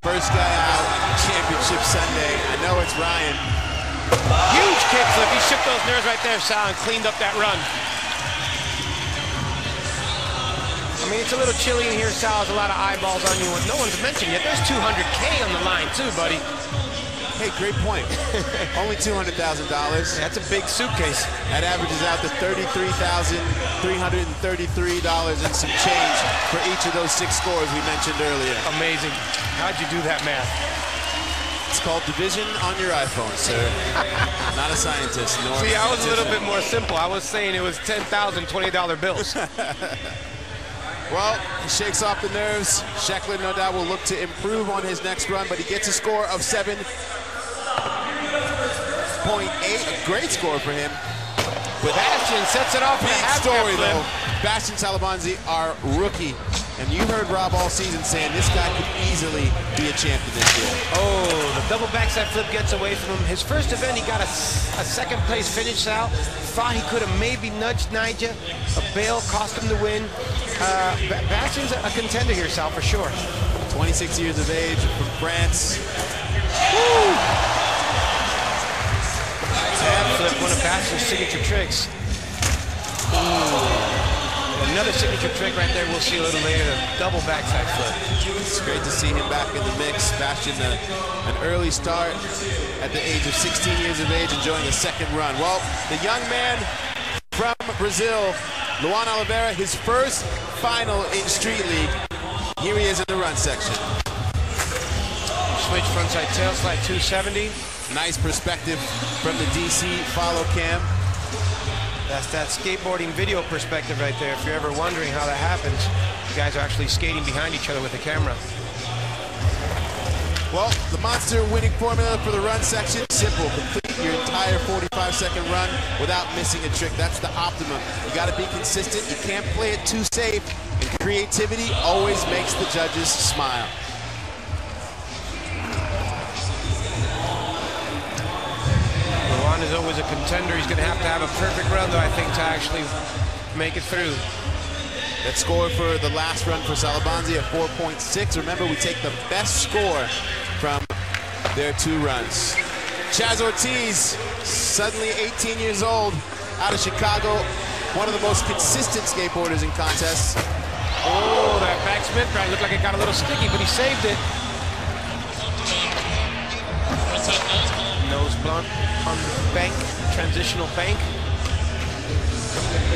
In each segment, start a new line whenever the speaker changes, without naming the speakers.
First guy out, championship Sunday. I know it's Ryan.
Huge kickflip. He shook those nerves right there, Sal, and cleaned up that run. I mean, it's a little chilly in here, Sal. There's a lot of eyeballs on you. What no one's mentioned yet, there's $200K on the line, too, buddy.
Hey, great point. Only $200,000.
That's a big suitcase.
That averages out to $33,333 and some change for each of those 6 scores we mentioned earlier.
Amazing. How'd you do that math?
It's called division on your iPhone, sir. Not a scientist. Nor
See, I was a little bit more simple. I was saying it was 10,000 $20 bills.
Well, he shakes off the nerves. Sheckler, no doubt, will look to improve on his next run, but he gets a score of 7.8. A great score for him.
With Bastian sets it off with a half
story, though. Bastian Salabanzi, our rookie. And you heard Rob all season saying this guy could easily be a champion this year.
Oh, the double backside flip gets away from him. His first event, he got a second place finish, Sal. Thought he could have maybe nudged Nigel. A bail cost him the win. Bastian's a contender here, Sal, for sure.
26 years of age from France.
Woo! Tab flip, one of Bastian's signature tricks. Ooh. Another signature trick right there we'll see a little later, the double backside flip.
It's great to see him back in the mix. Bastian, an early start at the age of 16 years of age, enjoying a second run. Well, the young man from Brazil, Luan Oliveira, his first final in Street League. Here he is in the run section.
Switch frontside tail slide 270.
Nice perspective from the DC follow cam.
That's that skateboarding video perspective right there. If you're ever wondering how that happens, you guys are actually skating behind each other with the camera.
Well, the monster winning formula for the run section, simple. Complete your entire 45-second run without missing a trick. That's the optimum. You got to be consistent. You can't play it too safe. And creativity always makes the judges smile.
Luan is always a contender. He's going to have a perfect run, though, I think, to actually make it through.
That score for the last run for Salabanzi at 4.6. Remember, we take the best score from their 2 runs. Chaz Ortiz, suddenly 18 years old, out of Chicago, one of the most consistent skateboarders in contests.
Oh, that back spin probably looked like it got a little sticky, but he saved it. Nose blunt on the bank, transitional bank.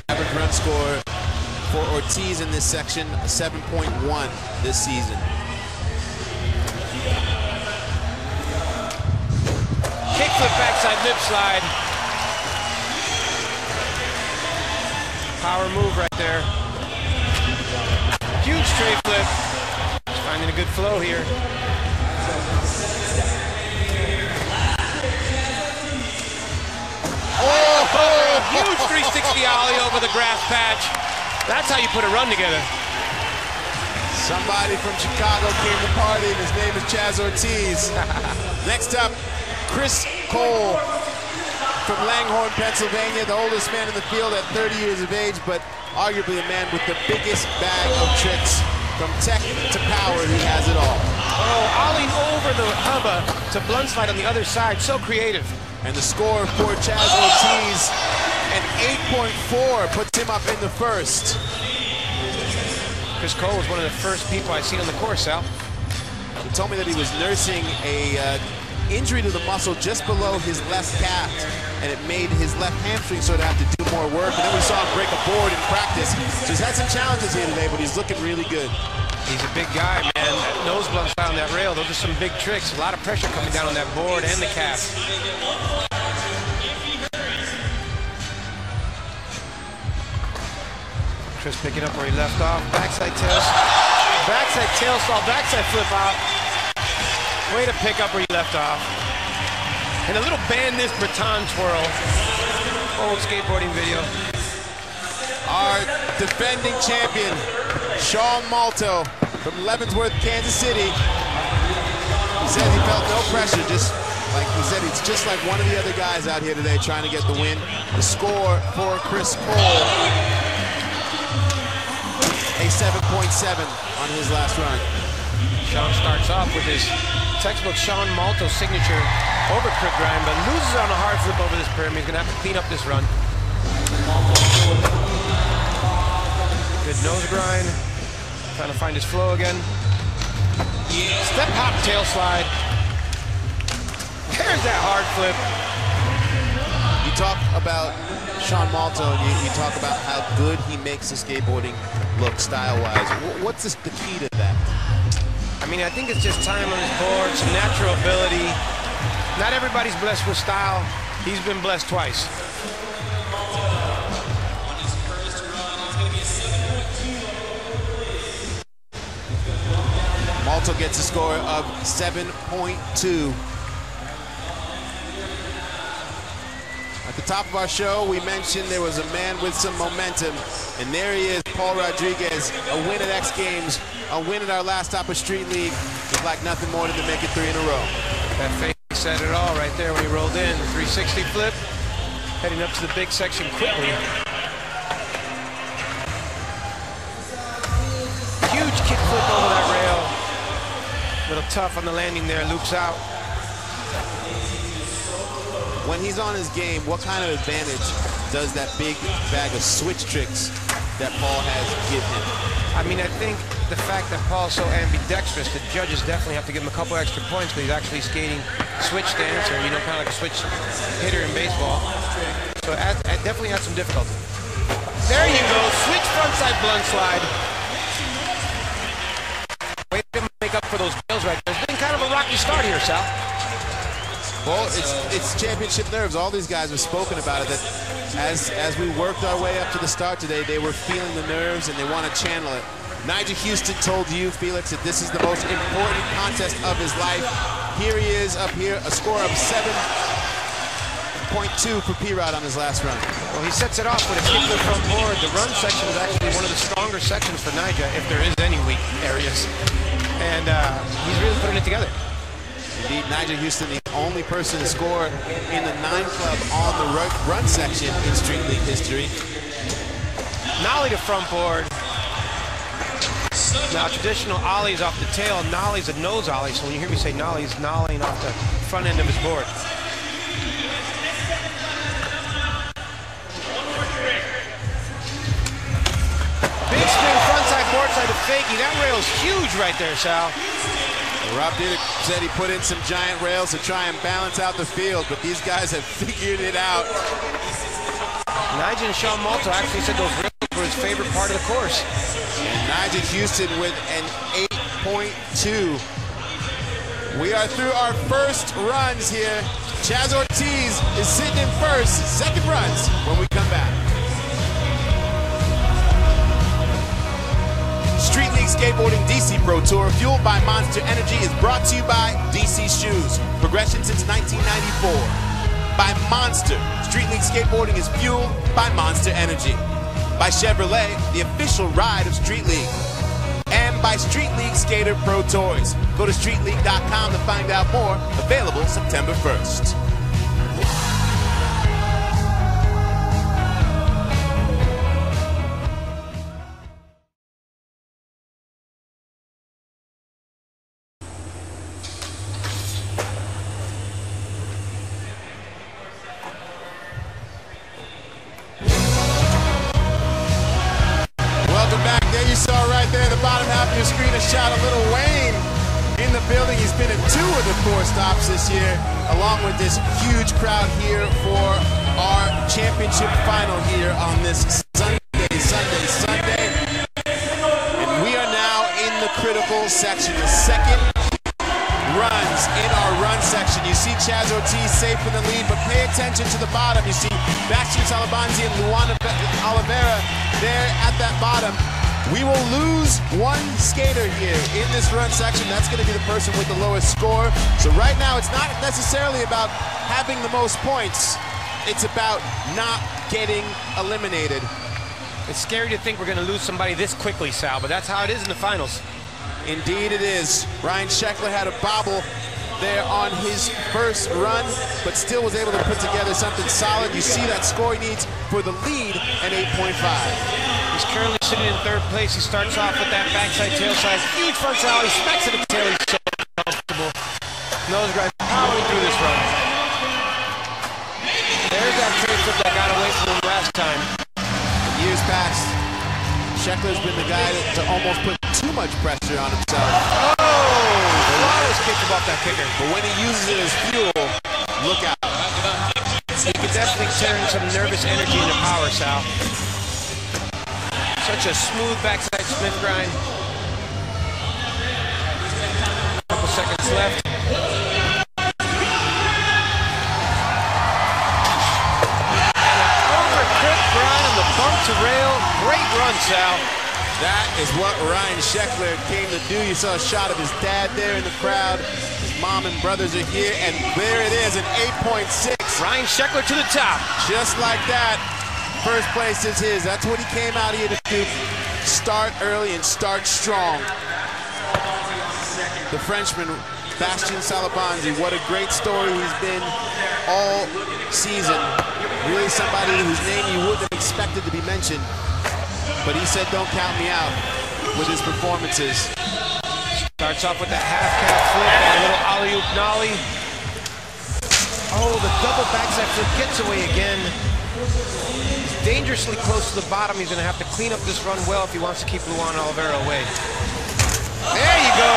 Average run score for Ortiz in this section, 7.1 this season.
Kickflip backside lip slide. Power move right there. Huge tray flip. He's finding a good flow here. Oh, huge 360 ollie over the grass patch. That's how you put a run together.
Somebody from Chicago came to party, and his name is Chaz Ortiz. Next up, Chris Cole from Langhorne, Pennsylvania, the oldest man in the field at 30 years of age, but arguably a man with the biggest bag of tricks. From tech to power, he has it all.
Oh, ollieing over the hubba to blunt slide on the other side, so creative.
And the score for Chaz Ortiz, an 8.4, puts him up in the first.
Chris Cole was one of the first people I've seen on the course, Sal.
He told me that he was nursing a injury to the muscle just below his left calf, and it made his left hamstring sort of have to do more work. And then we saw him break a board in practice. So he's had some challenges here today, but he's looking really good.
He's a big guy, man. That nose blunt on that rail, those are some big tricks. A lot of pressure coming down on that board and the calf. Chris picking up where he left off. Backside tail saw backside flip out. Way to pick up where you left off. And a little bandit baton twirl. Old skateboarding video.
Our defending champion, Sean Malto from Leavenworth, Kansas City. He said he felt no pressure, just like he said, it's just like one of the other guys out here today trying to get the win. The score for Chris Cole, a 7.7 on his last run.
Sean starts off with his textbook Sean Malto signature over crib grind, but loses on a hard flip over this pyramid. He's gonna have to clean up this run. Good nose grind. Trying to find his flow again. Step hop tail slide. There's that hard flip.
You talk about Sean Malto, and you talk about how good he makes the skateboarding look style-wise. What's the key to that?
I mean, I think it's just time on his board, some natural ability. Not everybody's blessed with style. He's been blessed twice.
Malto gets a score of 7.2. At the top of our show, we mentioned there was a man with some momentum, and there he is, Paul Rodriguez, a win at X Games, a win at our last stop of Street League. It's like nothing more than to make it 3 in a row.
That fake said it all right there when he rolled in. 360 flip, heading up to the big section quickly. Huge kick flip over that rail. Little tough on the landing there, loops out.
When he's on his game, what kind of advantage does that big bag of switch tricks that Paul has give him?
I mean, I think the fact that Paul's so ambidextrous, the judges definitely have to give him a couple extra points because he's actually skating switch stance, or, you know, kind of like a switch hitter in baseball. So it definitely has some difficulty. There you go, switch frontside blunt slide. Way to make up for those fails right there. It's been kind of a rocky start here, Sal.
Well, it's championship nerves. All these guys have spoken about it, that as we worked our way up to the start today, they were feeling the nerves and they want to channel it. Nigel Houston told you, Felix, that this is the most important contest of his life. Here he is up here, a score of 7.2 for P-Rod on his last run.
Well, he sets it off with a kick flip front board. The run section is actually one of the stronger sections for Nigel, if there is any weak areas. And he's really putting it together.
Indeed, Nigel Houston, the only person to score in the 9 club on the run section in Street League history.
Nollie to front board. Now, traditional ollies off the tail, nollie's a nose ollie, so when you hear me say nollie, he's nollieing off the front end of his board. Big spin frontside, boardside to fakie. That rail's huge right there, Sal.
Rob Dyrdek said he put in some giant rails to try and balance out the field, but these guys have figured it out.
Nigel and Sean Malto actually said those rails were his favorite part of the course.
And Nigel Houston with an 8.2. We are through our first runs here. Chaz Ortiz is sitting in first, second runs when we come back. Street League Skateboarding DC Pro Tour, fueled by Monster Energy, is brought to you by DC Shoes. Progression since 1994. By Monster. Street League Skateboarding is fueled by Monster Energy. By Chevrolet, the official ride of Street League. And by Street League Skater Pro Tours. Go to streetleague.com to find out more. Available September 1st. You saw right there in the bottom half of your screen a shot of Lil Wayne in the building. He's been in 2 of the 4 stops this year, along with this huge crowd here for our championship final here on this Sunday. And we are now in the critical section, the second runs in our run section. You see Chaz Ortiz safe in the lead, but pay attention to the bottom. You see Bastian Salabanzi and Luan Oliveira there at that bottom. We will lose one skater here in this run section. That's going to be the person with the lowest score. So right now, it's not necessarily about having the most points. It's about not getting eliminated.
It's scary to think we're going to lose somebody this quickly, Sal, but that's how it is in the finals.
Indeed it is. Ryan Sheckler had a bobble there on his first run, but still was able to put together something solid. You see that score he needs for the lead, an 8.5.
You He's currently sitting in third place. He starts off with that backside tail side. Huge front salad. He smacks at the tail. He's so comfortable. Nose grind powering through this run. There's that trade flip that got away from him last time.
In years past, Sheckler's been the guy to almost put too much pressure on himself.
Oh! Flawless kick off that kicker.
But when he uses it as fuel, look out.
He could definitely turn some nervous energy into power, Sal. Such a smooth backside Smith grind. Couple seconds left. And an overcooked grind on the bump to rail. Great run, Sal.
That is what Ryan Sheckler came to do. You saw a shot of his dad there in the crowd. His mom and brothers are here, and there it is, an 8.6.
Ryan Sheckler to the top.
Just like that, first place is his. That's what he came out here to do. Start early and start strong. The Frenchman, Bastien Salabanzi, what a great story he's been all season. Really somebody whose name you wouldn't have expected to be mentioned. But he said, don't count me out with his performances.
Starts off with that half-cap flip and a little alley-oop nollie. Oh, the double backside flip gets away again. He's dangerously close to the bottom. He's going to have to clean up this run well if he wants to keep Luan Oliveira away. There you go.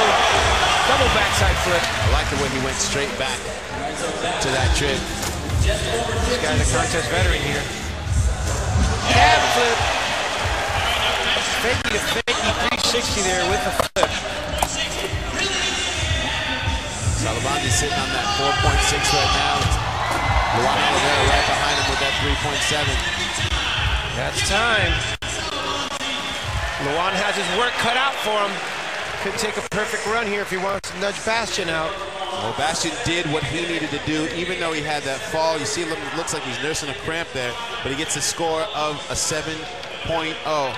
Double backside flip.
I like the way he went straight back to that trip.
This guy's a contest veteran here. Cab flip. Fakey to fakey 360 there with the flip.
Salabanzi sitting on that 4.6 right now. Luan Oliveira right behind him with that 3.7.
That's time. Luan has his work cut out for him. Could take a perfect run here if he wants to nudge Bastien out.
Well, Bastien did what he needed to do, even though he had that fall. You see, it looks like he's nursing a cramp there, but he gets a score of a 7.0.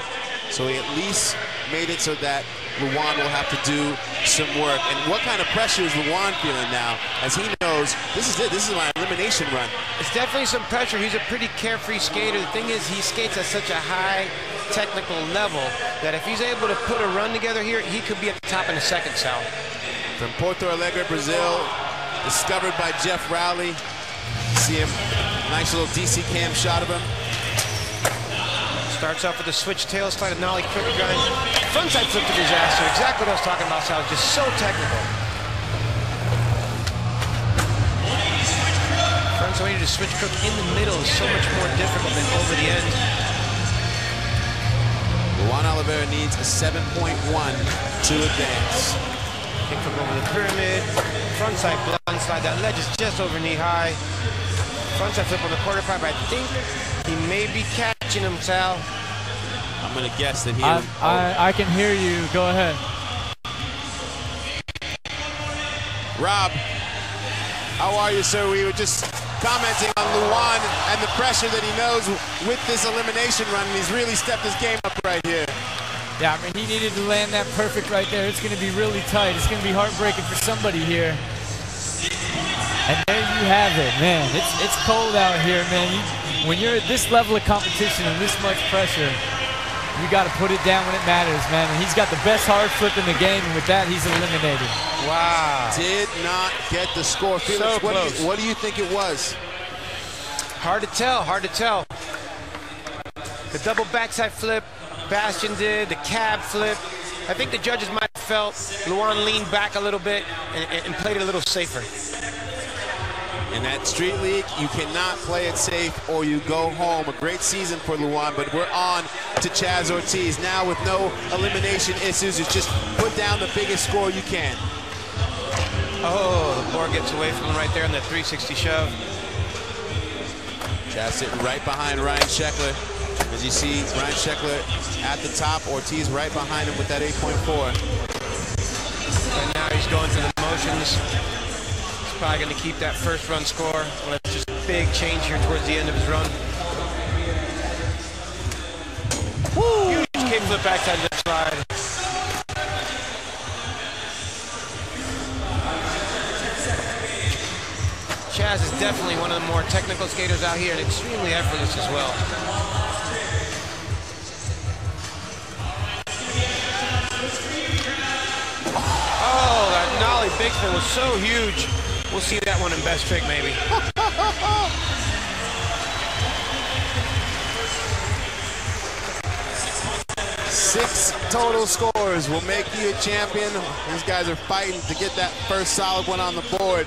So he at least made it so that Luan will have to do some work. And what kind of pressure is Luan feeling now, as he knows, this is it, this is my elimination run.
It's definitely some pressure. He's a pretty carefree skater. The thing is, he skates at such a high technical level that if he's able to put a run together here, he could be at the top in a second, Sal.
From Porto Alegre, Brazil, discovered by Jeff Rowley. See him, nice little DC cam shot of him.
Starts off with a switch tail slide, a nollie quick grind. Frontside flip to disaster. Exactly what I was talking about, Sal. Just so technical. Frontside to switch crook in the middle is so much more difficult than over the end.
Luan Oliveira needs a 7.1 to advance.
Kick flip over the pyramid. Frontside blind slide. That ledge is just over knee high. Frontside flip on the quarter pipe. I think he may be catching him, Sal.
I'm going to guess that he...
I can hear you. Go ahead.
Rob, how are you, sir? We were just commenting on Luan and the pressure that he knows with this elimination run, and he's really stepped his game up right here.
Yeah, I mean, he needed to land that perfect right there. It's going to be really tight. It's going to be heartbreaking for somebody here. And there you have it, man. It's cold out here, man. When you're at this level of competition and this much pressure, you got to put it down when it matters, man. And he's got the best hard flip in the game, and with that, he's eliminated.
Wow.
Did not get the score. Felix,
So
what do you think it was?
Hard to tell, hard to tell. The double backside flip, Bastien did, the cab flip. I think the judges might have felt Luan leaned back a little bit and played it a little safer.
In that street league, you cannot play it safe or you go home. A great season for Luan, but we're on to Chaz Ortiz. Now with no elimination issues, it's just put down the biggest score you can.
Oh, the board gets away from him right there on that 360 shove.
Chaz sitting right behind Ryan Sheckler. As you see, Ryan Sheckler at the top, Ortiz right behind him with that 8.4.
And now he's going through the motions. He's probably going to keep that first run score. Well, that's just a big change here towards the end of his run. Woo! Huge kickflip backside lip slide. Chaz is definitely one of the more technical skaters out here and extremely effortless as well. fake spin was so huge. We'll see that one in best trick, maybe.
Six total scores will make you a champion. These guys are fighting to get that first solid one on the board.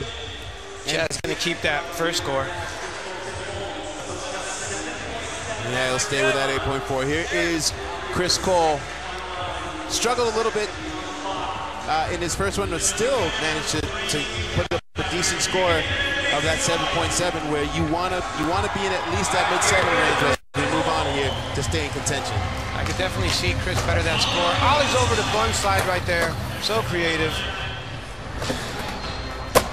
Chad's going to keep that first score.
Yeah, he'll stay with that 8.4. Here is Chris Cole. Struggled a little bit in his first one, but still managed to put up a decent score of that 7.7, where you want to be in at least that mid-7 range as we move on here to stay in contention.
I could definitely see Chris better that score. Ollie's over the bun slide right there. So creative.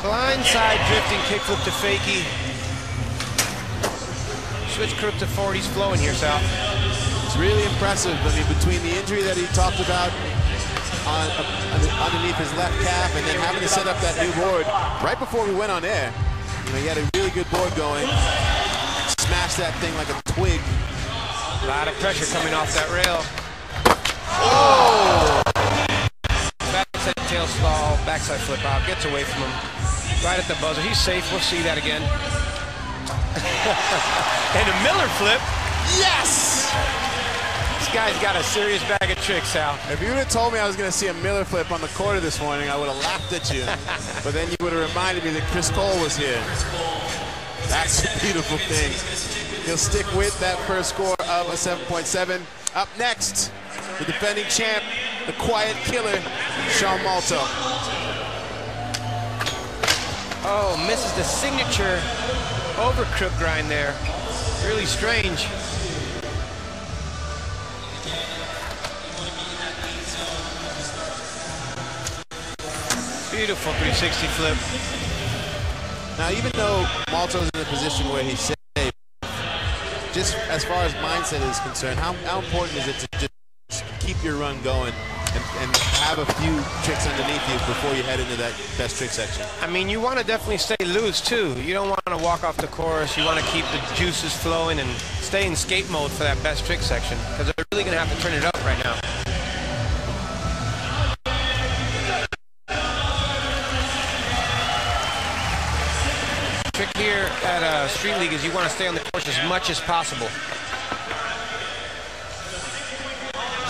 Blindside drifting kickflip to fakie. Switch crook to 40s flowing here, Sal.
It's really impressive. I mean, between the injury that he talked about underneath his left calf and then having to set up that new board right before we went on air, you know, he had a really good board going. Smashed that thing like a twig.
A lot of pressure coming off that rail.
Oh!
Backside tail stall, backside flip out, gets away from him. Right at the buzzer. He's safe. We'll see that again. And a Miller flip.
Yes!
This guy's got a serious bag of tricks, Sal.
If you would have told me I was going to see a Miller flip on the quarter this morning, I would have laughed at you. But then you would have reminded me that Chris Cole was here. That's a beautiful thing. He'll stick with that first score of a 7.7. Up next, the defending champ, the quiet killer, Sean Malto.
Oh, misses the signature over crook grind there. Really strange. Beautiful 360 flip.
Now, even though Malto's in a position where he's safe, just as far as mindset is concerned, how important is it to just keep your run going and have a few tricks underneath you before you head into that best trick section?
I mean, you want to definitely stay loose, too. You don't want to walk off the course. You want to keep the juices flowing and stay in skate mode for that best trick section, because they're really going to have to turn it up right now. Trick here at Street League is you want to stay on the course as much as possible.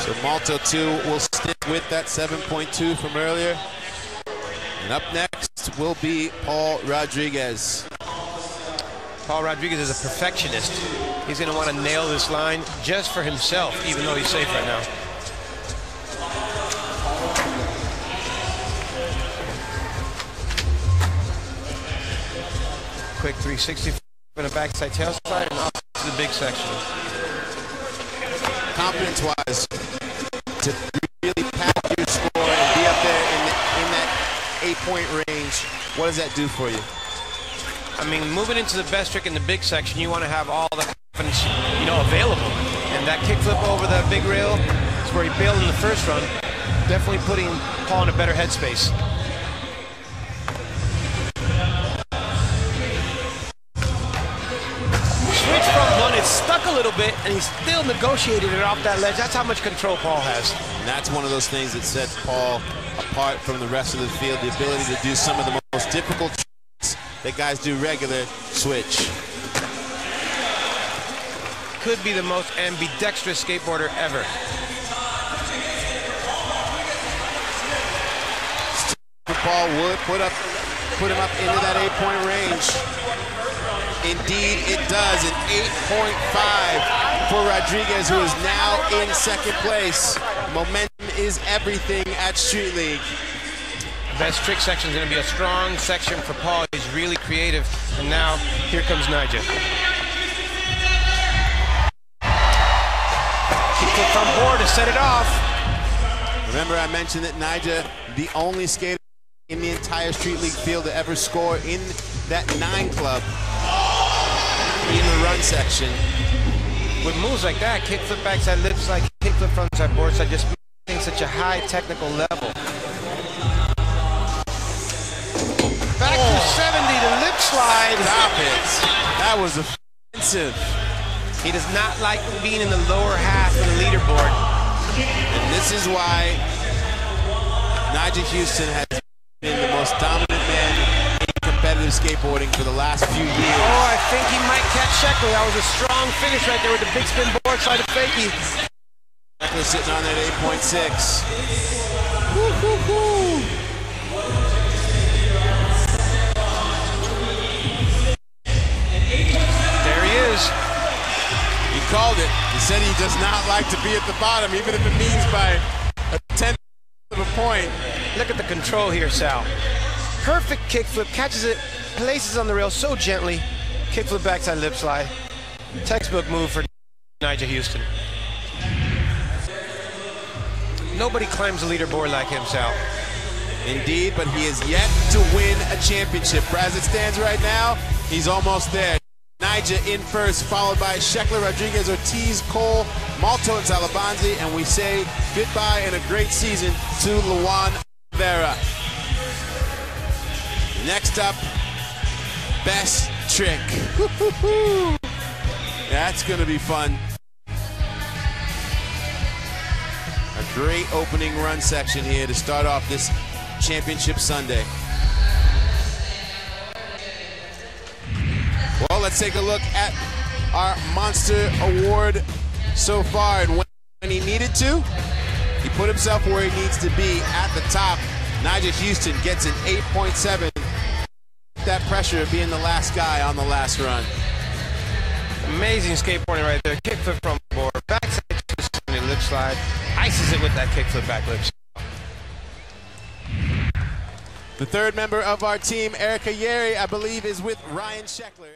So Malto 2 will stick with that 7.2 from earlier. And up next will be Paul Rodriguez.
Paul Rodriguez is a perfectionist. He's going to want to nail this line just for himself, even though he's safe right now. Quick 360 and a backside tail slide and off to the big section.
Confidence-wise, to really pack your score and be up there in that 8-point range, what does that do for you?
I mean, moving into the best trick in the big section, you want to have all the confidence, you know, available. And that kickflip over the big rail is where he bailed in the first run. Definitely putting Paul in a better headspace. Switch front one, it's stuck a little bit, and he still negotiated it off that ledge. That's how much control Paul has.
And that's one of those things that sets Paul apart from the rest of the field, the ability to do some of the most difficult tricks that guys do regular. Switch.
Could be the most ambidextrous skateboarder ever.
Paul would put him up into that 8-point range. Indeed, it does. An 8.5 for Rodriguez, who is now in second place. Momentum is everything at Street League.
Best trick section is going to be a strong section for Paul. He's really creative. And now, here comes Nigel. He put on board to set it off.
Remember, I mentioned that Nigel, the only skater in the entire Street League field to ever score in that 9 club in the run section.
With moves like that, kickflip backside lip slide, kickflip frontside board side, just making such a high technical level. Back to 70 to lip slide.
Stop it. That was offensive.
He does not like being in the lower half of the leaderboard.
And this is why Nigel Houston has been the most dominant skateboarding for the last few years.
Oh, I think he might catch Sheckler. That was a strong finish right there with the big spin board side of fakie.
Sheckler sitting on that 8.6.
There he is.
He called it. He said he does not like to be at the bottom, even if it means by a tenth of a point.
Look at the control here, Sal. Perfect kickflip, catches it, places on the rail so gently. Kickflip backside lip slide. Textbook move for Nigel Houston. Nobody climbs the leaderboard like him, Sal.
Indeed, but he is yet to win a championship. As it stands right now, he's almost there. Nigel in first, followed by Sheckler, Rodriguez, Ortiz, Cole, Malto, and Salabanzi, and we say goodbye and a great season to Luan Vera. Next up, best trick. That's going to be fun. A great opening run section here to start off this championship Sunday. Well, let's take a look at our Monster Award so far. And when he needed to, he put himself where he needs to be at the top. Nigel Houston gets an 8.7. That pressure of being the last guy on the last run.
Amazing skateboarding right there. Kickflip from the board. Backside twist and lip slide. Ices it with that kickflip back lips.
The third member of our team, Erica Yeri, I believe, is with Ryan Sheckler.